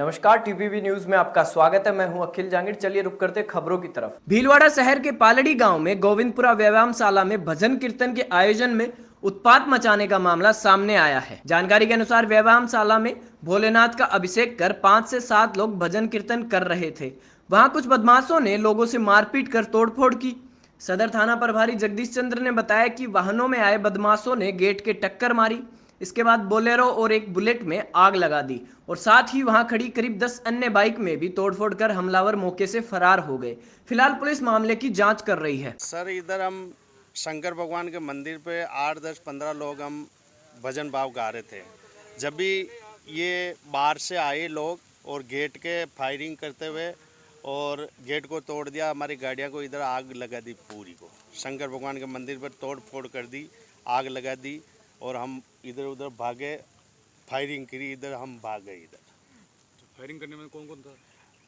नमस्कार, TPV news में आपका स्वागत है। मैं हूं अखिल जांगिड़। चलिए रुक करते खबरों की तरफ। भीलवाड़ा शहर के पालड़ी गांव में गोविंदपुरा व्यायामशाला में भजन कीर्तन के आयोजन में उत्पात मचाने का मामला सामने आया है। जानकारी के अनुसार व्यायामशाला में भोलेनाथ का अभिषेक कर 5 से 7 लोग भजन कीर्तन कर रहे थे। वहां कुछ बदमाशों ने लोगों से मारपीट कर तोड़फोड़ की। सदर थाना प्रभारी जगदीश चंद्र ने बताया कि वाहनों में आए बदमाशों ने गेट के टक्कर मारी। इसके बाद बोलेरो और एक बुलेट में आग लगा दी और साथ ही वहां खड़ी करीब 10 अन्य बाइक में भी तोड़फोड़ कर हमलावर मौके से फरार हो गए। फिलहाल पुलिस मामले की जांच कर रही है। सर, इधर हम शंकर भगवान के मंदिर पे 8, 10, 15 लोग हम भजन भाव गा रहे थे। जब भी ये बाहर से आए लोग और गेट के फायरिंग करते हुए और गेट को तोड़ दिया, हमारी गाड़ियां को इधर आग लगा दी। पूरी को शंकर भगवान के मंदिर पर तोड़ फोड़ कर दी, आग लगा दी और हम इधर उधर भागे। फायरिंग करी, इधर हम भाग गए। इधर तो फायरिंग करने में कौन कौन था?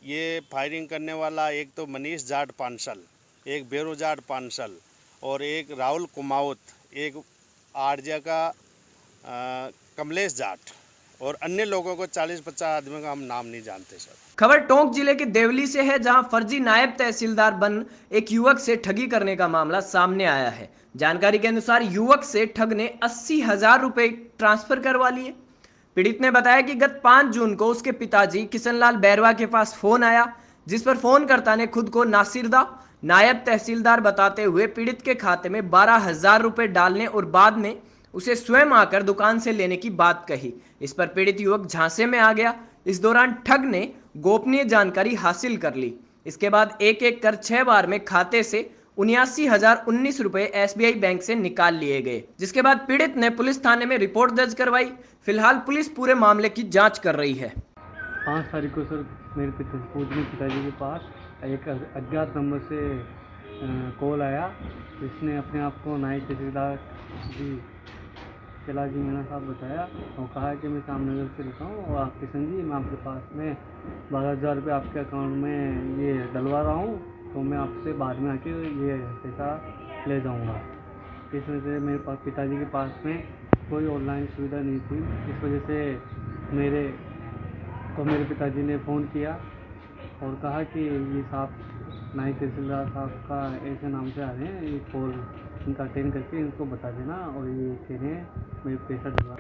ये फायरिंग करने वाला एक तो मनीष जाट पांसल, एक बेरो जाट पांसल और एक राहुल कुमावत, एक आरजा का कमलेश जाट और अन्य लोगों को 40-50 आदमियों का हम नाम नहीं जानते सर। खबर टोंक जिले के देवली से है, जहां फर्जी नायब तहसीलदार बन एक युवक से ठगी करने का मामला सामने आया है। जानकारी के अनुसार युवक से ठग ने 80,000 रुपए ट्रांसफर करवा लिए। पीड़ित ने बताया कि गत 5 जून को उसके पिताजी किशनलाल बैरवा के पास फोन आया, जिस पर फोनकर्ता ने खुद को नासिरदा नायब तहसीलदार बताते हुए पीड़ित के खाते में 12,000 रुपए डालने और बाद में उसे स्वयं आकर दुकान से लेने की बात कही। इस पर पीड़ित युवक झांसे में आ गया। इस दौरान ठग ने गोपनीय जानकारी हासिल कर ली। इसके बाद एक एक कर 6 बार में खाते से 79,019 रुपए एसबीआई बैंक से निकाल लिए गए, जिसके बाद पीड़ित ने पुलिस थाने में रिपोर्ट दर्ज करवाई। फिलहाल पुलिस पूरे मामले की जांच कर रही है। 5 तारीख को सर मेरे पूजनीय पिताजी के पास एक अज्ञात नंबर से कॉल आया। इसने अपने आप को नायब तहसीलदार जी कैलाश जी मीणा साहब बताया और कहा कि मैं सामनगर से रहता हूँ और आप किशन जी, मैं आपके पास में 12,000 रुपये आपके अकाउंट में ये डलवा रहा हूँ, तो मैं आपसे बाद में आके ये पैसा ले जाऊँगा। इस वजह से मेरे पास पिताजी के पास में कोई ऑनलाइन सुविधा नहीं थी। इस वजह से मेरे पिताजी ने फ़ोन किया और कहा कि ये साहब नायब तहसीलदार साहब का ऐसे नाम से आ रहे हैं, ये कॉल इनका अटेंड करके इनको बता देना और ये कह रहे हैं मेरे पैसा डलवा।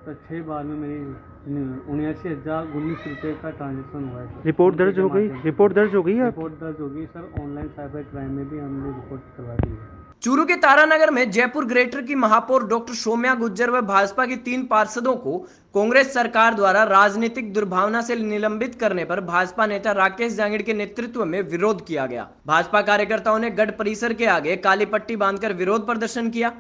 तो 6 बार में मेरी 79,019 रुपये का ट्रांजेक्शन हुआ है। रिपोर्ट दर्ज हो गई? रिपोर्ट दर्ज हो गई है? रिपोर्ट दर्ज हो गई सर। ऑनलाइन साइबर क्राइम में भी हमने रिपोर्ट करवा दी है। चूरू के तारानगर में जयपुर ग्रेटर की महापौर डॉक्टर सौम्या गुज्जर व भाजपा के 3 पार्षदों को कांग्रेस सरकार द्वारा राजनीतिक दुर्भावना से निलंबित करने पर भाजपा नेता राकेश जांगिड़ के नेतृत्व में विरोध किया गया। भाजपा कार्यकर्ताओं ने गढ़ परिसर के आगे काली पट्टी बांधकर विरोध प्रदर्शन किया।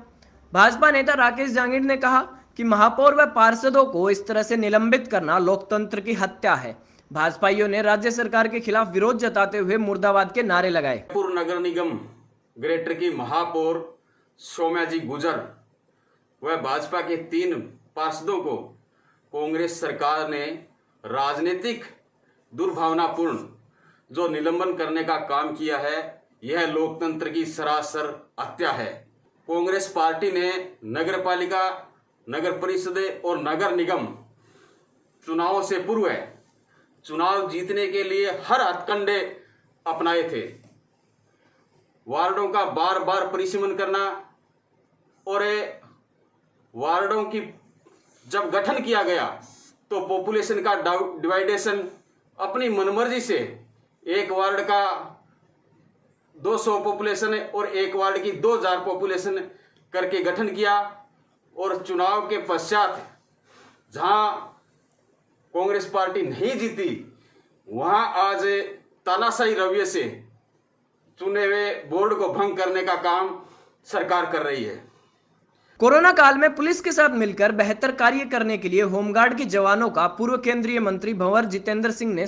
भाजपा नेता राकेश जांगिड़ ने कहा कि महापौर व पार्षदों को इस तरह से निलंबित करना लोकतंत्र की हत्या है। भाजपाइयों ने राज्य सरकार के खिलाफ विरोध जताते हुए मुर्दाबाद के नारे लगाए। जयपुर नगर निगम ग्रेटर की महापौर सौम्या जी गुजर व भाजपा के 3 पार्षदों को कांग्रेस सरकार ने राजनीतिक दुर्भावनापूर्ण जो निलंबन करने का काम किया है, यह लोकतंत्र की सरासर हत्या है। कांग्रेस पार्टी ने नगर पालिका, नगर परिषद और नगर निगम चुनावों से पूर्व चुनाव जीतने के लिए हर हथकंडे अपनाए थे। वार्डों का बार बार परिसीमन करना और वार्डों की जब गठन किया गया तो पॉपुलेशन का डिवाइडेशन अपनी मनमर्जी से, एक वार्ड का 200 पॉपुलेशन और एक वार्ड की 2,000 पॉपुलेशन करके गठन किया और चुनाव के पश्चात जहां कांग्रेस पार्टी नहीं जीती, वहां आज तानाशाही रवैये से चुने हुए बोर्ड को भंग करने का काम सरकार कर रही है। कोरोना काल में पुलिस के साथ मिलकर बेहतर कार्य करने के लिए होमगार्ड के जवानों का पूर्व केंद्रीय मंत्री भंवर जितेंद्र सिंह ने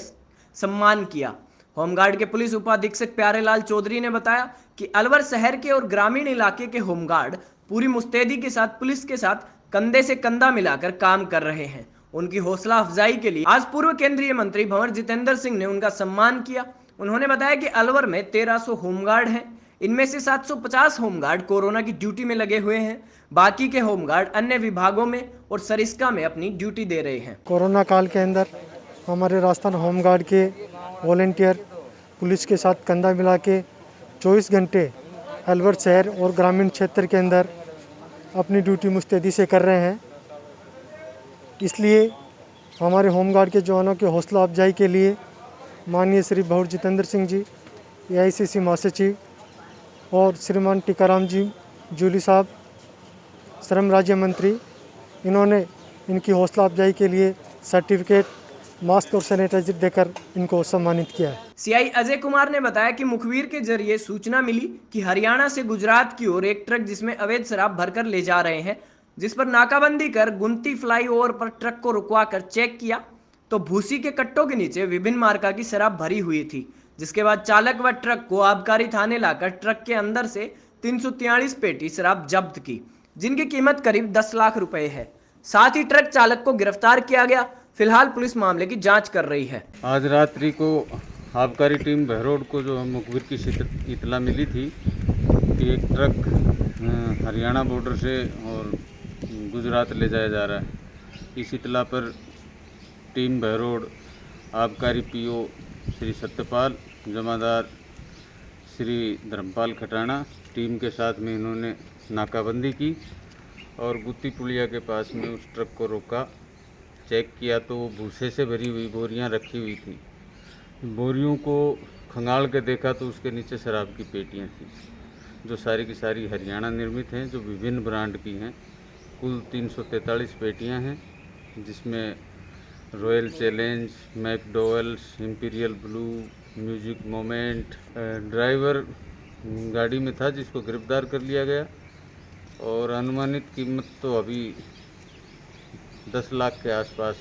सम्मान किया। होमगार्ड के पुलिस उपाधीक्षक प्यारेलाल चौधरी ने बताया कि अलवर शहर के और ग्रामीण इलाके के होमगार्ड पूरी मुस्तैदी के साथ पुलिस के साथ कंधे से कंधा मिलाकर काम कर रहे हैं। उनकी हौसला अफजाई के लिए आज पूर्व केंद्रीय मंत्री भंवर जितेंद्र सिंह ने उनका सम्मान किया। उन्होंने बताया कि अलवर में 1300 होमगार्ड हैं। इनमें से 750 होमगार्ड कोरोना की ड्यूटी में लगे हुए हैं। बाकी के होमगार्ड अन्य विभागों में और सरिस्का में अपनी ड्यूटी दे रहे हैं। कोरोना काल के अंदर हमारे राजस्थान होमगार्ड के वॉलेंटियर पुलिस के साथ कंधा मिला के 24 घंटे अलवर शहर और ग्रामीण क्षेत्र के अंदर अपनी ड्यूटी मुस्तैदी से कर रहे हैं। इसलिए हमारे होमगार्ड के जवानों के हौसला अफजाई के लिए माननीय श्री भौर जितेंद्र सिंह जी, AICC महासचिव, और श्रीमान टीकाराम जी जूली साहब, श्रम राज्य मंत्री, इन्होंने इनकी हौसला अफजाई के लिए सर्टिफिकेट, मास्क और सैनिटाइजर देकर इनको सम्मानित किया है। CI अजय कुमार ने बताया कि मुखबिर के जरिए सूचना मिली कि हरियाणा से गुजरात की ओर एक ट्रक जिसमें अवैध शराब भरकर ले जा रहे हैं, जिस पर नाकाबंदी कर गुंती फ्लाईओवर पर ट्रक को रुकवाकर चेक किया तो भूसी के कट्टों के नीचे विभिन्न मार्का की शराब भरी हुई थी, जिसके बाद चालक व ट्रक को आबकारी थाने लाकर ट्रक के अंदर से 343 पेटी शराब जब्त की, जिनकी कीमत करीब 10 लाख रुपए है। साथ ही ट्रक चालक को गिरफ्तार किया गया। फिलहाल पुलिस मामले की जांच कर रही है। आज रात्रि को आबकारी टीम बहरोड को जो मुखबिर की इतला मिली थी कि एक ट्रक हरियाणा बॉर्डर से और गुजरात ले जाया जा रहा है। इस इतला पर टीम बहरोड, आबकारी PO श्री सत्यपाल, जमादार श्री धर्मपाल खटाना टीम के साथ में इन्होंने नाकाबंदी की और गुत्ती पुलिया के पास में उस ट्रक को रोका, चेक किया तो वो भूसे से भरी हुई बोरियां रखी हुई थी। बोरियों को खंगाल के देखा तो उसके नीचे शराब की पेटियां थी, जो सारी की सारी हरियाणा निर्मित हैं, जो विभिन्न ब्रांड की हैं। कुल 343 पेटियां हैं, जिसमें Royal Challenge, McDowell's, Imperial Blue, Music Moment. Driver गाड़ी में था जिसको गिरफ्तार कर लिया गया और अनुमानित कीमत तो अभी 10 लाख के आसपास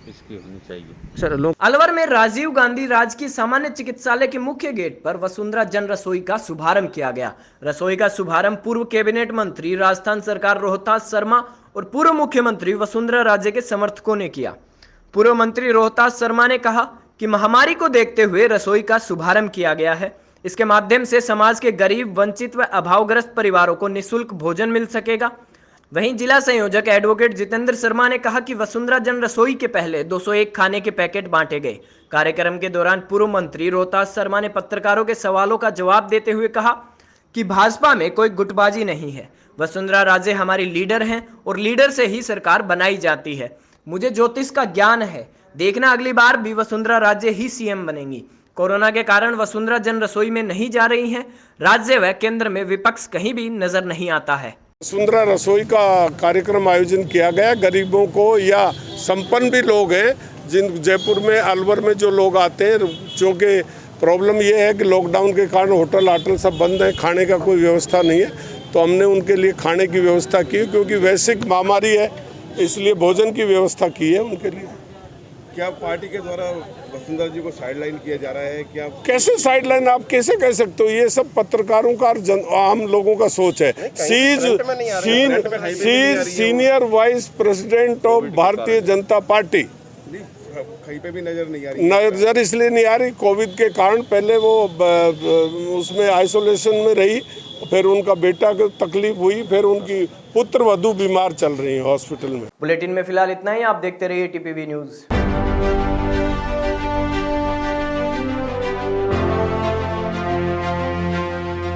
इसकी होनी चाहिए। अलवर में राजीव गांधी राजकीय सामान्य चिकित्सालय के मुख्य गेट पर वसुंधरा जन रसोई का शुभारंभ किया गया। रसोई का शुभारंभ पूर्व कैबिनेट मंत्री, राजस्थान सरकार रोहतास शर्मा और पूर्व मुख्यमंत्री वसुंधरा राजे के समर्थकों ने किया। पूर्व मंत्री रोहतास शर्मा ने कहा कि महामारी को देखते हुए रसोई का शुभारंभ किया गया है। इसके माध्यम से समाज के गरीब, वंचित व अभावग्रस्त परिवारों को निःशुल्क भोजन मिल सकेगा। वहीं जिला संयोजक एडवोकेट जितेंद्र शर्मा ने कहा कि वसुंधरा जन रसोई के पहले 201 खाने के पैकेट बांटे गए। कार्यक्रम के दौरान पूर्व मंत्री रोहतास शर्मा ने पत्रकारों के सवालों का जवाब देते हुए कहा कि भाजपा में कोई गुटबाजी नहीं है। वसुंधरा राजे हमारी लीडर हैं और लीडर से ही सरकार बनाई जाती है। मुझे ज्योतिष का ज्ञान है, देखना अगली बार भी वसुंधरा राजे ही CM बनेंगी। कोरोना के कारण वसुंधरा जन रसोई में नहीं जा रही हैं। राज्य व केंद्र में विपक्ष कहीं भी नजर नहीं आता है। वसुंधरा रसोई का कार्यक्रम आयोजन किया गया। गरीबों को या संपन्न भी लोग हैं, जिन जयपुर में, अलवर में जो लोग आते हैं, चूँकि प्रॉब्लम ये है कि लॉकडाउन के कारण होटल आटल सब बंद है, खाने का कोई व्यवस्था नहीं है, तो हमने उनके लिए खाने की व्यवस्था की, क्योंकि वैश्विक महामारी है, इसलिए भोजन की व्यवस्था की है उनके लिए। क्या पार्टी के द्वारा वसुंधरा जी को साइडलाइन किया जा रहा है? क्या कैसे साइडलाइन आप कैसे कह सकते हो? ये सब पत्रकारों का और आम लोगों का सोच है। Senior vice president of Bharatiya Janata party, कहीं पे भी नजर नहीं आ रही। नजर इसलिए नहीं आ रही, कोविड के कारण पहले वो उसमें आइसोलेशन में रही, फिर उनका बेटा को तकलीफ हुई, फिर उनकी पुत्र वधू बीमार चल रही है हॉस्पिटल में। बुलेटिन में फिलहाल इतना ही। आप देखते रहिए TPV न्यूज।